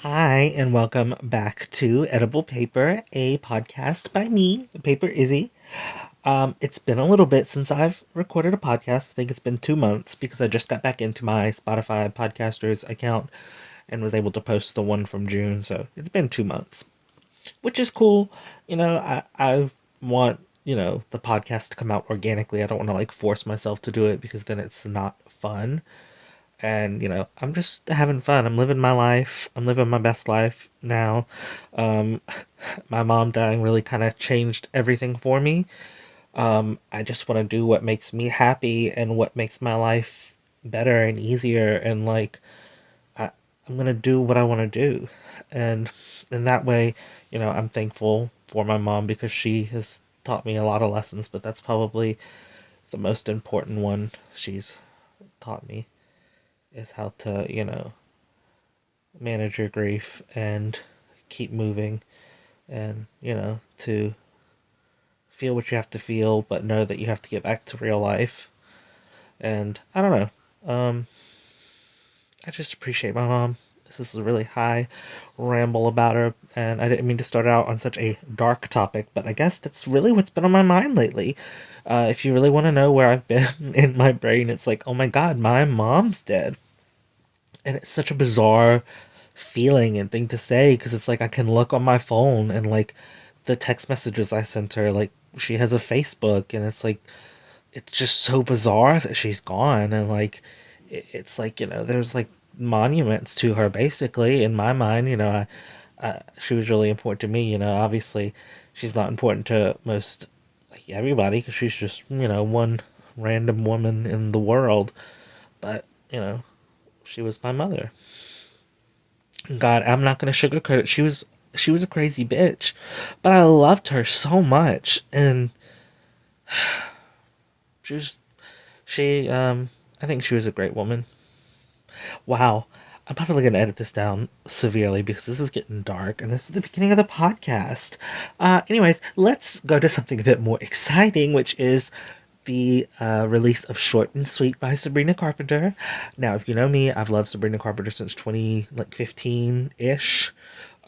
Hi, and welcome back to Edible Paper, a podcast by me, Paper Izzy. It's been a little bit since I've recorded a podcast. I think it's been 2 months because I just got back into my Spotify podcasters account and was able to post the one from June. So it's been 2 months, which is cool. I want, the podcast to come out organically. I don't want to like force myself to do it because then it's not fun. And I'm just having fun. I'm living my life. I'm living my best life now. um my mom dying really kind of changed everything for me. I just want to do what makes me happy and what makes my life better and easier, and like I, I'm gonna do what I want to do. And in that way, I'm thankful for my mom because she has taught me a lot of lessons, but that's probably the most important one she's taught me, is how to, manage your grief and keep moving, and, to feel what you have to feel, but know that you have to get back to real life. And I don't know. I just appreciate my mom. This is a really high ramble about her, and I didn't mean to start out on such a dark topic, but I guess that's really what's been on my mind lately. If you really want to know where I've been in my brain, it's like, oh my god, my mom's dead. And it's such a bizarre feeling and thing to say because it's like I can look on my phone and like the text messages I sent her, like she has a Facebook, and it's like it's just so bizarre that she's gone. And like it's like, there's like monuments to her basically in my mind. She was really important to me. Obviously she's not important to most, like, everybody, because she's just, one random woman in the world. But she was my mother. God, I'm not gonna sugarcoat it. She was a crazy bitch, but I loved her so much, and she was she I think she was a great woman. Wow, I'm probably gonna edit this down severely because this is getting dark, and this is the beginning of the podcast. Anyways, let's go to something a bit more exciting, which is the release of Short and Sweet by Sabrina Carpenter. Now, if you know me, I've loved Sabrina Carpenter since 2015 ish.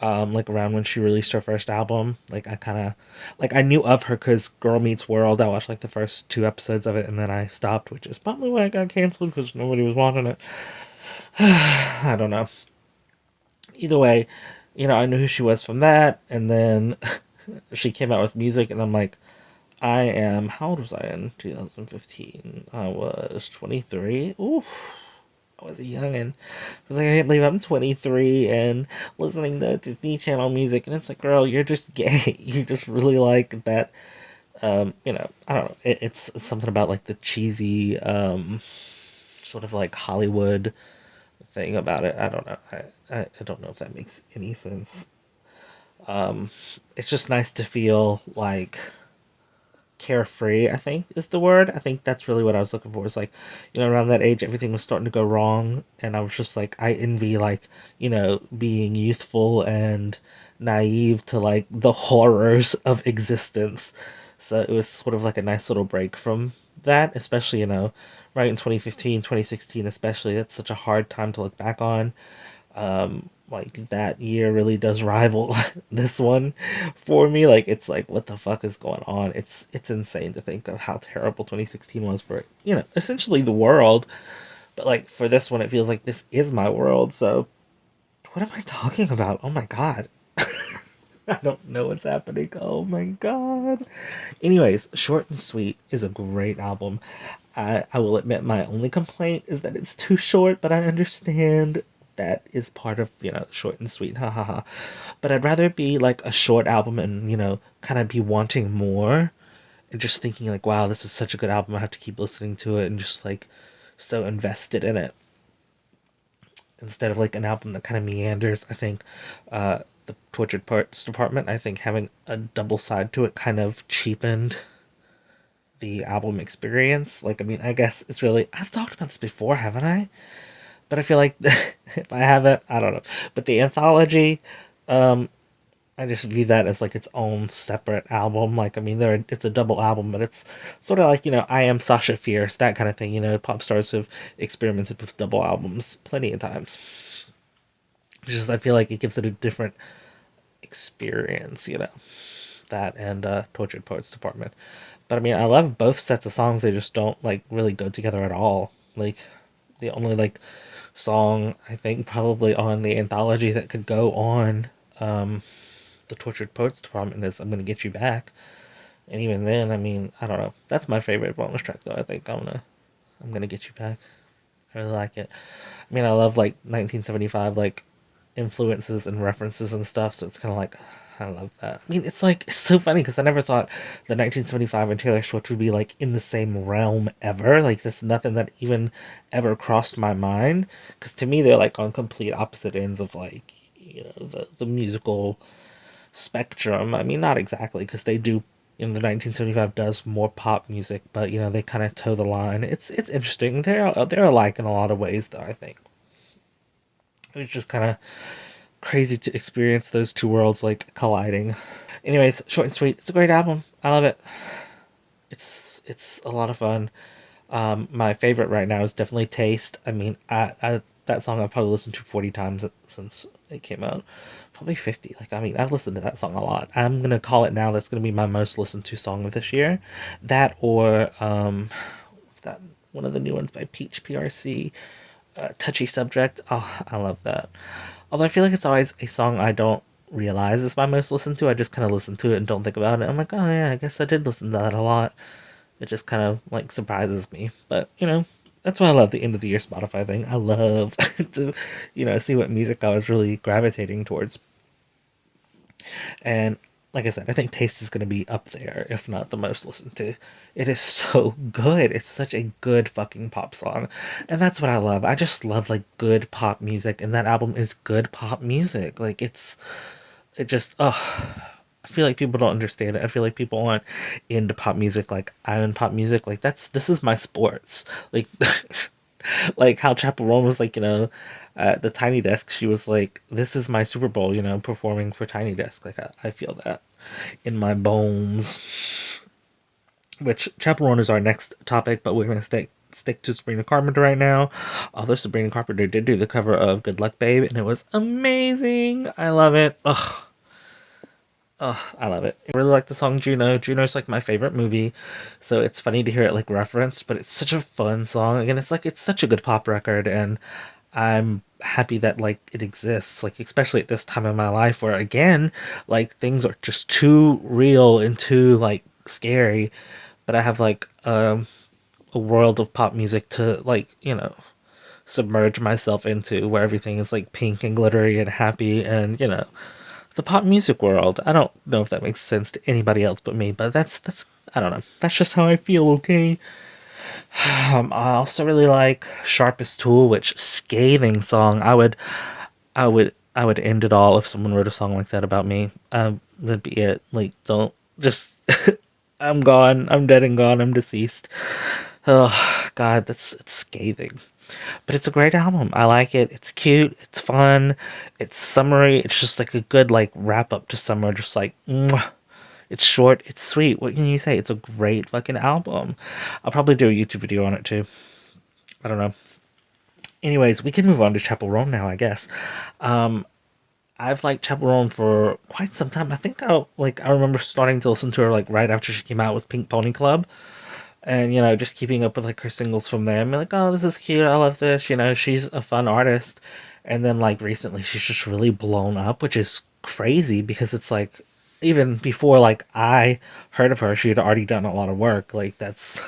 Like around when she released her first album. Like I kind of like I knew of her because Girl Meets World. I watched like the first 2 episodes of it and then I stopped, which is probably why it got canceled because nobody was watching it. I don't know. Either way, I knew who she was from that, and then she came out with music, and I'm like, I am. How old was I in 2015? I was 23. Ooh, I was a youngin'. I was like, I can't believe I'm 23 and listening to Disney Channel music, and it's like, girl, you're just gay. You just really like that. I don't know. It's something about like the cheesy, sort of like Hollywood thing about it. I don't know. I don't know if that makes any sense. It's just nice to feel like carefree, I think is the word. I think that's really what I was looking for. It's like, around that age everything was starting to go wrong, and I was just like, I envy, like, being youthful and naive to like the horrors of existence. So it was sort of like a nice little break from that, especially, right in 2015, 2016, especially. That's such a hard time to look back on. Like that year really does rival this one for me. Like it's like, what the fuck is going on? It's insane to think of how terrible 2016 was for, essentially the world. But like for this one, it feels like this is my world. So what am I talking about? Oh my god. I don't know what's happening. Oh my god. Anyways, Short and Sweet is a great album. I will admit my only complaint is that it's too short, but I understand that is part of, Short and Sweet. Ha ha ha. But I'd rather it be like a short album and, kind of be wanting more and just thinking like, wow, this is such a good album. I have to keep listening to it and just like so invested in it, instead of like an album that kind of meanders. I think the Tortured Parts Department, I think having a double side to it kind of cheapened the album experience. Like, I mean, I guess it's really, I've talked about this before, haven't I? But I feel like if I haven't, I don't know. But the anthology, um, I just view that as like its own separate album. Like, I mean, it's a double album, but it's sort of like, I Am Sasha Fierce, that kind of thing. Pop stars have experimented with double albums plenty of times. It's just I feel like it gives it a different experience, that and Tortured Poets Department. But I mean, I love both sets of songs. They just don't like really go together at all. Like the only like song I think probably on the anthology that could go on the Tortured Poets Department is "I'm Gonna Get You Back." And even then, I mean, I don't know. That's my favorite bonus track though. I think I'm gonna get you back. I really like it. I mean, I love like 1975 like influences and references and stuff. So it's kind of like I love that. I mean, it's so funny because I never thought the 1975 and Taylor Swift would be like in the same realm ever. Like that's nothing that even ever crossed my mind. Because to me, they're like on complete opposite ends of like the musical spectrum. I mean, not exactly because they do. The 1975 does more pop music, but they kind of toe the line. It's interesting. They're alike in a lot of ways, though. I think it's just kind of crazy to experience those two worlds like colliding. Anyways, short and sweet. It's a great album. I love it. It's a lot of fun. My favorite right now is definitely Taste. I mean, I that song I've probably listened to 40 times since it came out. Probably 50. Like, I mean, I've listened to that song a lot. I'm going to call it now. That's going to be my most listened to song of this year. That or, what's that? One of the new ones by Peach PRC. Touchy Subject. Oh, I love that. Although I feel like it's always a song I don't realize is my most listened to. I just kind of listen to it and don't think about it. I'm like, oh yeah, I guess I did listen to that a lot. It just kind of like surprises me. But, that's why I love the end of the year Spotify thing. I love to, see what music I was really gravitating towards. And like I said, I think Taste is going to be up there, if not the most listened to. It is so good. It's such a good fucking pop song. And that's what I love. I just love like good pop music. And that album is good pop music. Like it just, I feel like people don't understand it. I feel like people aren't into pop music like I'm in pop music. Like this is my sports. Like like how Chappell Roan was like, at the Tiny Desk, she was like, "This is my Super Bowl," performing for Tiny Desk. Like I feel that in my bones. Which Chappell Roan is our next topic, but we're gonna stick to Sabrina Carpenter right now. Although Sabrina Carpenter did do the cover of "Good Luck Babe," and it was amazing. I love it. Ugh. Oh, I love it. I really like the song Juno. Juno's like my favorite movie, so it's funny to hear it like referenced, but it's such a fun song. Again, it's such a good pop record, and I'm happy that like it exists. Like especially at this time in my life, where again, like things are just too real and too like scary, but I have like a world of pop music to like submerge myself into, where everything is like pink and glittery and happy, and the pop music world. I don't know if that makes sense to anybody else but me, but that's I don't know. That's just how I feel. Okay. I also really like Sharpest Tool, which scathing song. I would end it all if someone wrote a song like that about me. That'd be it. Like, don't just. I'm gone. I'm dead and gone. I'm deceased. Oh God, it's scathing. But it's a great album. I like it. It's cute. It's fun. It's summery. It's just like a good like wrap up to summer. Just like, mwah. It's short. It's sweet. What can you say? It's a great fucking album. I'll probably do a YouTube video on it too. I don't know. Anyways, we can move on to Chappell Roan now, I guess. I've liked Chappell Roan for quite some time. I think I remember starting to listen to her like right after she came out with Pink Pony Club. And just keeping up with like her singles from there. I'm like, oh, this is cute. I love this. She's a fun artist. And then like recently, she's just really blown up, which is crazy because it's like even before like I heard of her, she had already done a lot of work. Like that's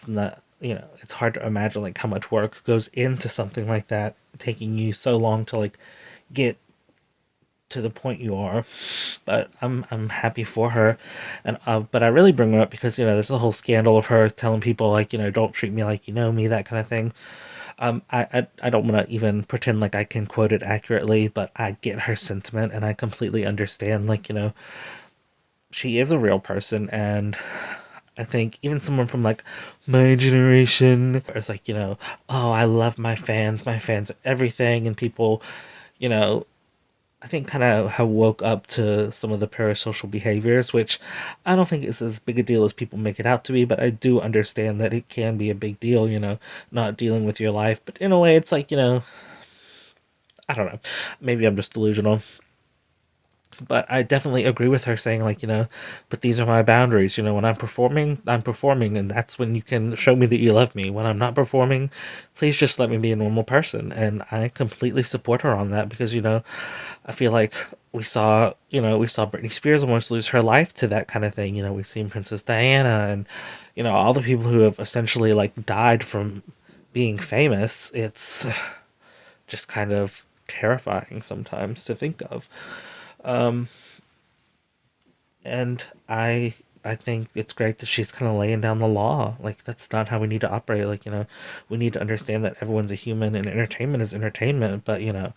not it's hard to imagine like how much work goes into something like that, taking you so long to like get to the point you are. But I'm happy for her, and but I really bring her up because there's a whole scandal of her telling people like don't treat me like you know me, that kind of thing. I don't want to even pretend like I can quote it accurately, but I get her sentiment and I completely understand. Like she is a real person, and I think even someone from like my generation is like oh, I love my fans. My fans are everything, and people you know I think kind of have woke up to some of the parasocial behaviors, which I don't think is as big a deal as people make it out to be, but I do understand that it can be a big deal, not dealing with your life. But in a way, it's like, I don't know. Maybe I'm just delusional. But I definitely agree with her saying, like, but these are my boundaries. When I'm performing, and that's when you can show me that you love me. When I'm not performing, please just let me be a normal person. And I completely support her on that because, I feel like we saw Britney Spears almost lose her life to that kind of thing. We've seen Princess Diana and, all the people who have essentially like died from being famous. It's just kind of terrifying sometimes to think of. And I think it's great that she's kind of laying down the law. Like, that's not how we need to operate. Like, we need to understand that everyone's a human and entertainment is entertainment. But, I don't know.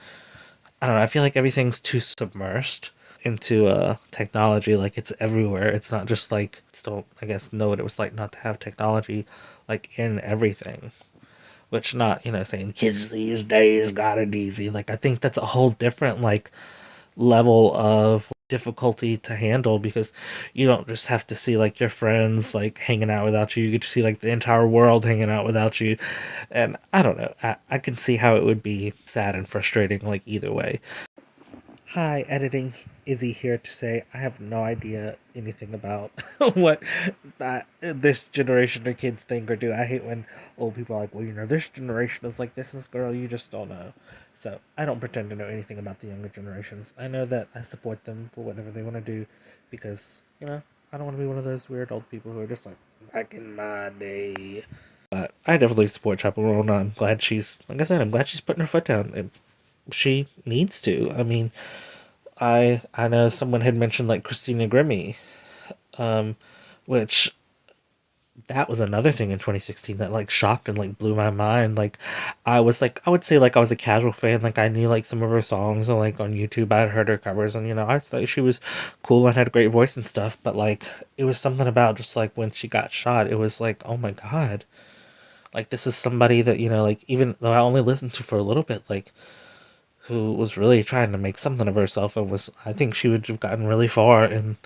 I feel like everything's too submersed into technology. Like, it's everywhere. It's not just like, still, I guess, know what it was like not to have technology, like, in everything. Which, not, saying kids these days got it easy. Like, I think that's a whole different, like, level of difficulty to handle because you don't just have to see like your friends like hanging out without you. You get to see like the entire world hanging out without you. And I don't know. I can see how it would be sad and frustrating like either way. Hi, editing. Izzy here to say I have no idea anything about what this generation of kids think or do. I hate when old people are like, well, this generation is like this, and this girl, you just don't know. So I don't pretend to know anything about the younger generations. I know that I support them for whatever they want to do because, I don't want to be one of those weird old people who are just like, back in my day. But I definitely support Chappell Roan. I'm glad like I said, I'm glad she's putting her foot down. She needs to. I mean, I know someone had mentioned like Christina Grimmie, which that was another thing in 2016 that like shocked and like blew my mind. Like I would say like I was a casual fan. Like I knew like some of her songs and like on YouTube I'd heard her covers and I thought she was cool and had a great voice and stuff. But like it was something about just like when she got shot, it was like, oh my god, like this is somebody that like even though I only listened to for a little bit, like who was really trying to make something of herself and was I think she would have gotten really far in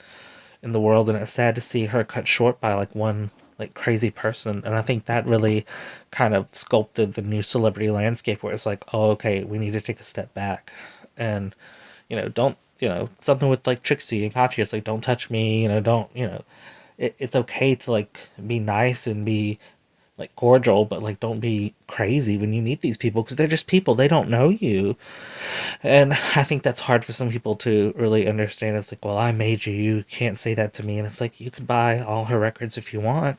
the world, and it's sad to see her cut short by like one like crazy person. And I think that really kind of sculpted the new celebrity landscape where it's like, oh okay, we need to take a step back and don't something with like Trixie and Katya, it's like don't touch me, don't it's okay to like be nice and be like cordial, but like don't be crazy when you meet these people because they're just people, they don't know you. And I think that's hard for some people to really understand. It's like, well, I made you, you can't say that to me. And it's like, you could buy all her records if you want,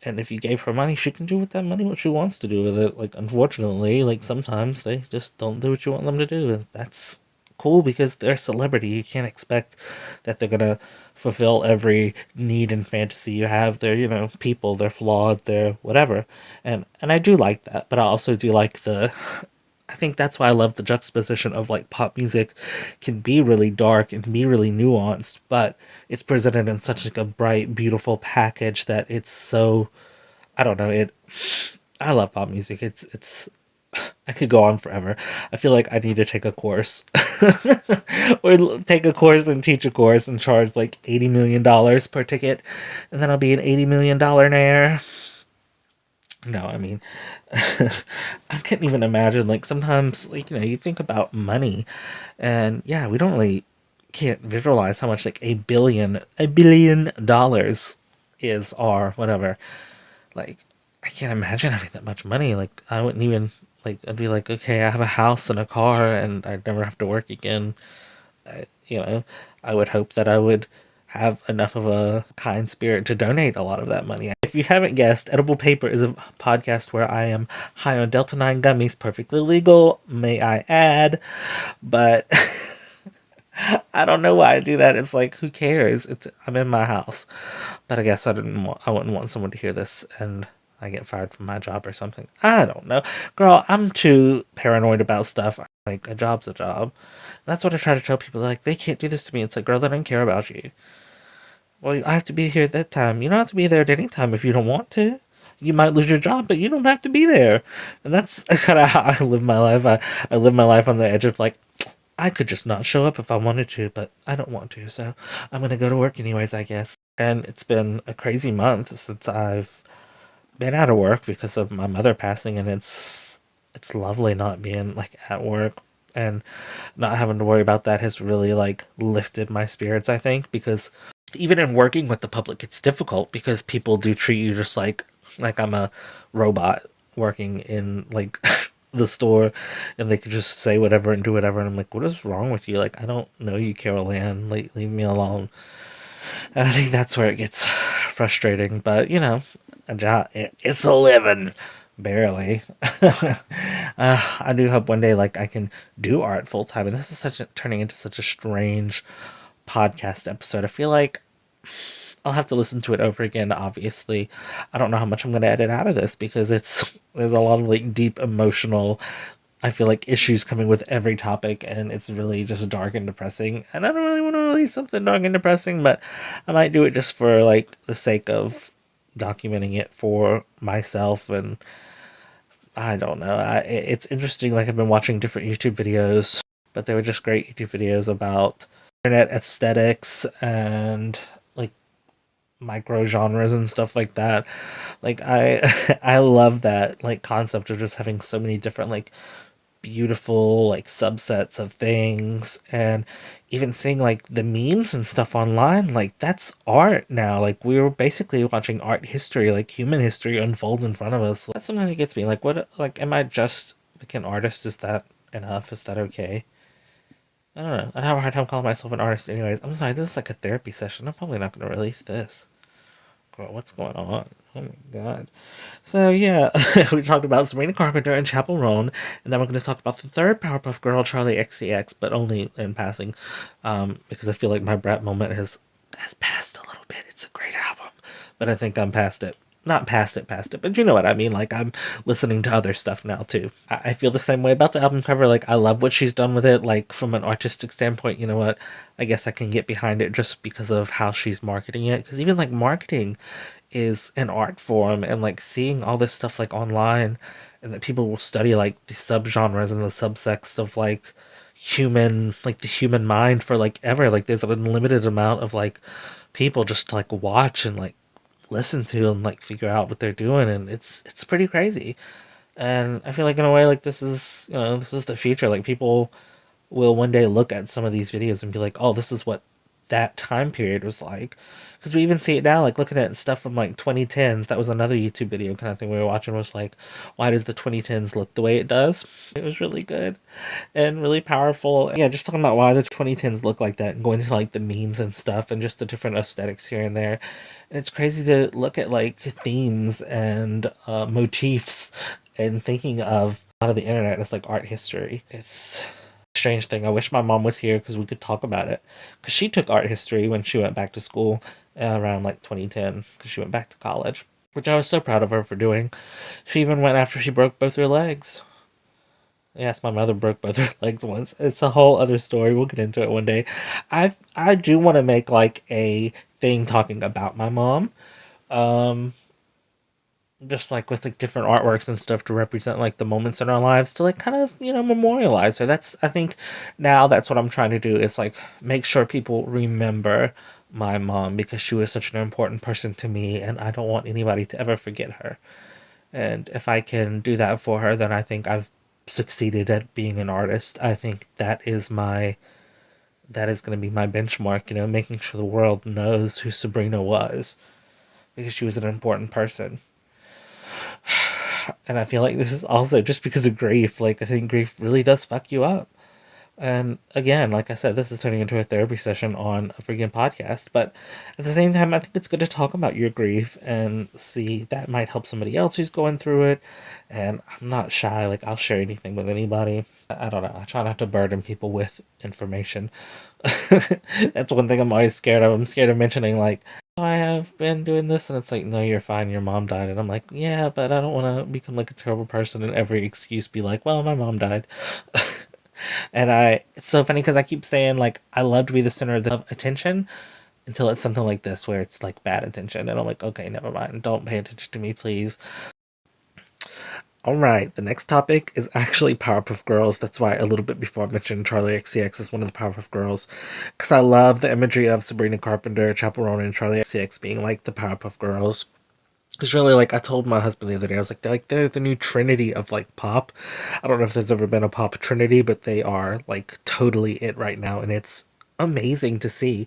and if you gave her money, she can do with that money what she wants to do with it. Like, unfortunately, like sometimes they just don't do what you want them to do, and that's cool because they're a celebrity. You can't expect that they're gonna fulfill every need and fantasy you have. They're, people, they're flawed, they're whatever. And I do like that, but I also do like I think that's why I love the juxtaposition of like pop music can be really dark and be really nuanced, but it's presented in such like a bright, beautiful package that it's so, I don't know, I love pop music. It's I could go on forever. I feel like I need to take a course. Or take a course and teach a course and charge like $80 million per ticket, and then I'll be an $80 million nair. No, I mean, I couldn't even imagine. Like, sometimes, like, you think about money, and yeah, we don't really can't visualize how much, like, $1 billion is, or whatever. Like, I can't imagine having that much money. Like, I wouldn't even, like, I'd be like, okay, I have a house and a car, and I'd never have to work again. You know, I would hope that I would have enough of a kind spirit to donate a lot of that money. If you haven't guessed, Edible Paper is a podcast where I am high on Delta 9 gummies, perfectly legal, may I add. But I don't know why I do that. It's like, who cares? I'm in my house. But I guess I wouldn't want someone to hear this and I get fired from my job or something. I don't know. Girl, I'm too paranoid about stuff. Like, a job's a job. That's what I try to tell people. Like, they can't do this to me. It's like, girl, they don't care about you. Well, I have to be here at that time. You don't have to be there at any time if you don't want to. You might lose your job, but you don't have to be there. And that's kind of how I live my life. I live my life on the edge of like, I could just not show up if I wanted to, but I don't want to, so I'm gonna go to work anyways, I guess. And it's been a crazy month since I've been out of work because of my mother passing, and it's lovely not being like at work. and not having to worry about that has really like lifted my spirits, I think, because even in working with the public it's difficult because people do treat you just like I'm a robot working in like the store, and they could just say whatever and do whatever, and I'm like, what is wrong with you? Like, I don't know you, Carol Ann, like, leave me alone. And I think that's where it gets frustrating, but you know, a job, it's a living, barely. I do hope one day like I can do art full time, and this is turning into such a strange podcast episode. I feel like I'll have to listen to it over again. Obviously, I don't know how much I'm going to edit out of this because there's a lot of like deep emotional, I feel like, issues coming with every topic, and it's really just dark and depressing. And I don't really want to release something dark and depressing, but I might do it just for like the sake of documenting it for myself. And I don't know. It's interesting. Like, I've been watching different YouTube videos, but they were just great YouTube videos about internet aesthetics and like micro genres and stuff like that. Like, I love that like concept of just having so many different like beautiful like subsets of things, and even seeing like the memes and stuff online, like that's art now. Like, we were basically watching art history, like human history, unfold in front of us. That's something that gets me like, what, like, am I just like an artist? Is that enough? Is that okay? I don't know. I have a hard time calling myself an artist anyways. I'm sorry, this is like a therapy session. I'm probably not going to release this. Girl, what's going on? Oh my god. So yeah, we talked about Sabrina Carpenter and Chappell Roan, and then we're going to talk about the third Powerpuff Girl, Charli XCX, but only in passing, because I feel like my brat moment has passed a little bit. It's a great album, but I think I'm past it. Not past it, but you know what I mean. Like, I'm listening to other stuff now too. I feel the same way about the album cover. Like, I love what she's done with it. Like, from an artistic standpoint, you know what? I guess I can get behind it just because of how she's marketing it. Because even like marketing is an art form, and like seeing all this stuff like online, and that people will study like the subgenres and the subsects of like the human mind for like ever. Like, there's an unlimited amount of like people just to like watch and like listen to and like figure out what they're doing, and it's pretty crazy. And I feel like in a way, like, this is, you know, this is the future. Like, people will one day look at some of these videos and be like, oh, this is what that time period was like. Because we even see it now, like looking at stuff from like 2010s. That was another YouTube video kind of thing we were watching, was like, why does the 2010s look the way it does? It was really good and really powerful. Yeah, just talking about why the 2010s look like that, and going to like the memes and stuff and just the different aesthetics here and there. And it's crazy to look at like themes and motifs and thinking of a lot of the internet as like art history. It's a strange thing. I wish my mom was here because we could talk about it. Because she took art history when she went back to school around like 2010, because she went back to college, which I was so proud of her for doing. She even went after she broke both her legs. Yes, my mother broke both her legs once. It's a whole other story. We'll get into it one day. I do want to make like a thing talking about my mom. Um, just like with like different artworks and stuff to represent like the moments in our lives, to like kind of, you know, memorialize her. That's, I think now that's what I'm trying to do, is like make sure people remember my mom, because she was such an important person to me, and I don't want anybody to ever forget her. And if I can do that for her, then I think I've succeeded at being an artist. I think that is going to be my benchmark, you know, making sure the world knows who Sabrina was, because she was an important person. And I feel like this is also just because of grief. Like, I think grief really does fuck you up. And again, like I said, this is turning into a therapy session on a freaking podcast. But at the same time, I think it's good to talk about your grief and see that might help somebody else who's going through it. And I'm not shy. Like, I'll share anything with anybody. I don't know. I try not to burden people with information. That's one thing I'm always scared of. I'm scared of mentioning, like, "Oh, I have been doing this," and it's like, no, you're fine, your mom died. And I'm like, yeah, but I don't want to become like a terrible person and every excuse be like, well, my mom died. And it's so funny because I keep saying like I love to be the center of the attention, until it's something like this where it's like bad attention, and I'm like, okay, never mind, don't pay attention to me, please. All right, the next topic is actually Powerpuff Girls. That's why a little bit before I mentioned Charli XCX is one of the Powerpuff Girls, because I love the imagery of Sabrina Carpenter, Chappell Roan, and Charli XCX being like the Powerpuff Girls. Because really, like, I told my husband the other day, I was like, they're the new trinity of, like, pop. I don't know if there's ever been a pop trinity, but they are, like, totally it right now. And it's amazing to see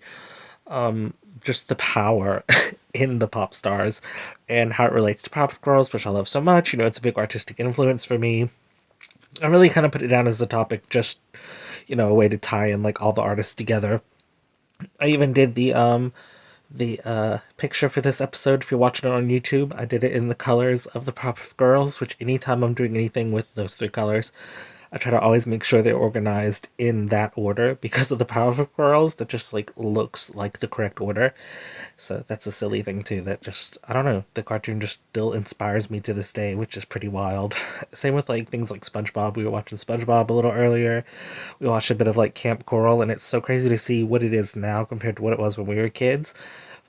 just the power in the pop stars and how it relates to Powerpuff Girls, which I love so much. You know, it's a big artistic influence for me. I really kind of put it down as a topic, just, you know, a way to tie in, like, all the artists together. I even did the picture for this episode. If you're watching it on YouTube, I did it in the colors of the Powerpuff Girls, which anytime I'm doing anything with those three colors, I try to always make sure they're organized in that order because of the Powerpuff Girls. That just like looks like the correct order. So that's a silly thing too. That just, I don't know, the cartoon just still inspires me to this day, which is pretty wild. Same with like things like SpongeBob. We were watching SpongeBob a little earlier. We watched a bit of like Camp Coral, and it's so crazy to see what it is now compared to what it was when we were kids.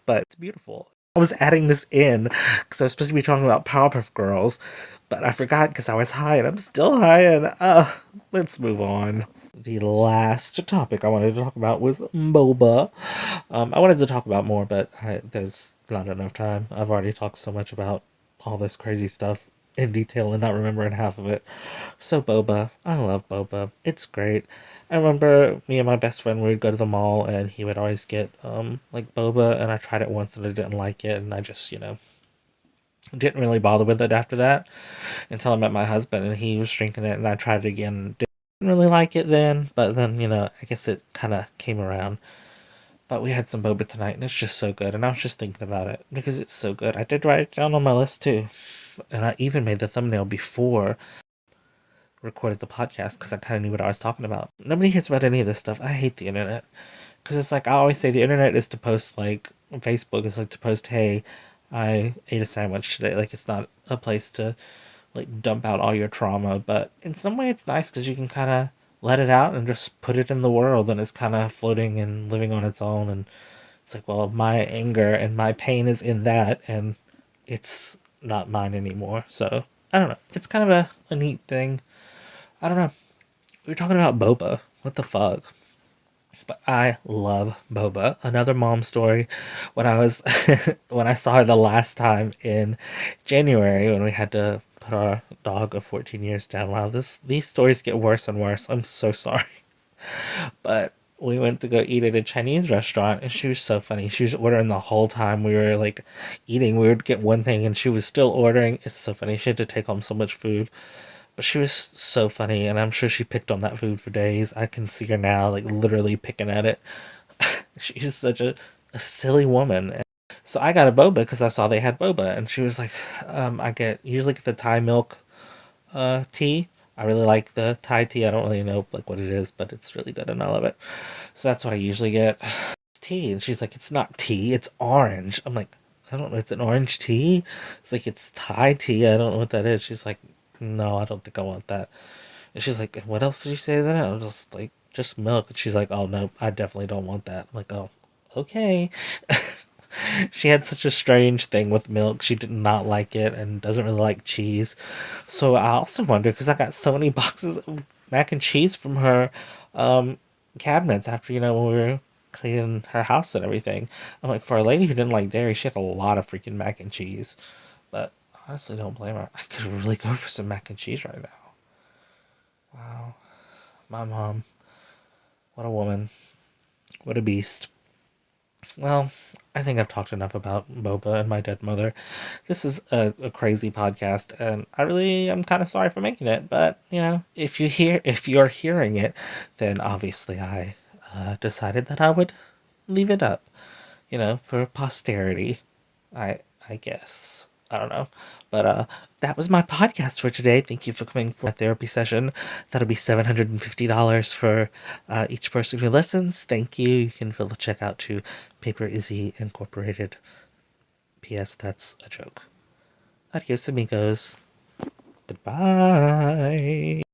But it's beautiful. I was adding this in because I was supposed to be talking about Powerpuff Girls, but I forgot because I was high and I'm still high. And let's move on. The last topic I wanted to talk about was boba. I wanted to talk about more, but there's not enough time. I've already talked so much about all this crazy stuff in detail and not remembering half of it. So boba, I love boba. It's great. I remember me and my best friend we would go to the mall and he would always get like boba, and I tried it once and I didn't like it, and I just, you know, didn't really bother with it after that until I met my husband and he was drinking it and I tried it again. Didn't really like it then, but then, you know, I guess it kind of came around. But we had some boba tonight and it's just so good. And I was just thinking about it because it's so good. I did write it down on my list too. And I even made the thumbnail before recorded the podcast because I kind of knew what I was talking about. Nobody hears about any of this stuff. I hate the internet because it's like I always say the internet is to post, like Facebook is like to post, hey, I ate a sandwich today. Like it's not a place to like dump out all your trauma, but in some way it's nice because you can kind of let it out and just put it in the world, and it's kind of floating and living on its own. And it's like, well, my anger and my pain is in that, and it's not mine anymore. So I don't know. It's kind of a neat thing. I don't know. We were talking about boba. What the fuck? But I love boba. Another mom story. When I was when I saw her the last time in January when we had to put our dog of 14 years down. Wow, these stories get worse and worse. I'm so sorry. But we went to go eat at a Chinese restaurant and she was so funny. She was ordering the whole time we were like eating. We would get one thing and she was still ordering. It's so funny. She had to take home so much food. But she was so funny, and I'm sure she picked on that food for days. I can see her now, like literally picking at it. She's such a silly woman. So I got a boba because I saw they had boba, and she was like, I usually get the Thai milk tea. I really like the Thai tea. I don't really know like what it is, but it's really good and I love it. So that's what I usually get. It's tea, and she's like, it's not tea, it's orange. I'm like, I don't know, it's an orange tea. It's like it's Thai tea. I don't know what that is. She's like, no, I don't think I want that. And she's like, what else did you say that? I was just like, just milk. And she's like, oh no, I definitely don't want that. I'm like, oh, okay. She had such a strange thing with milk. She did not like it and doesn't really like cheese. So I also wonder because I got so many boxes of mac and cheese from her um, cabinets after, you know, when we were cleaning her house and everything. I'm like, for a lady who didn't like dairy, she had a lot of freaking mac and cheese. But honestly, don't blame her. I could really go for some mac and cheese right now. Wow, my mom, what a woman, what a beast. Well, I think I've talked enough about Boba and my dead mother. This is a crazy podcast, and I really am kind of sorry for making it. But you know, if you're hearing it, then obviously I decided that I would leave it up, you know, for posterity. I guess. I don't know. But that was my podcast for today. Thank you for coming for a therapy session. That'll be $750 for each person who listens. Thank you. You can fill the check out to Paper Izzy Incorporated. P.S. That's a joke. Adios, amigos. Goodbye.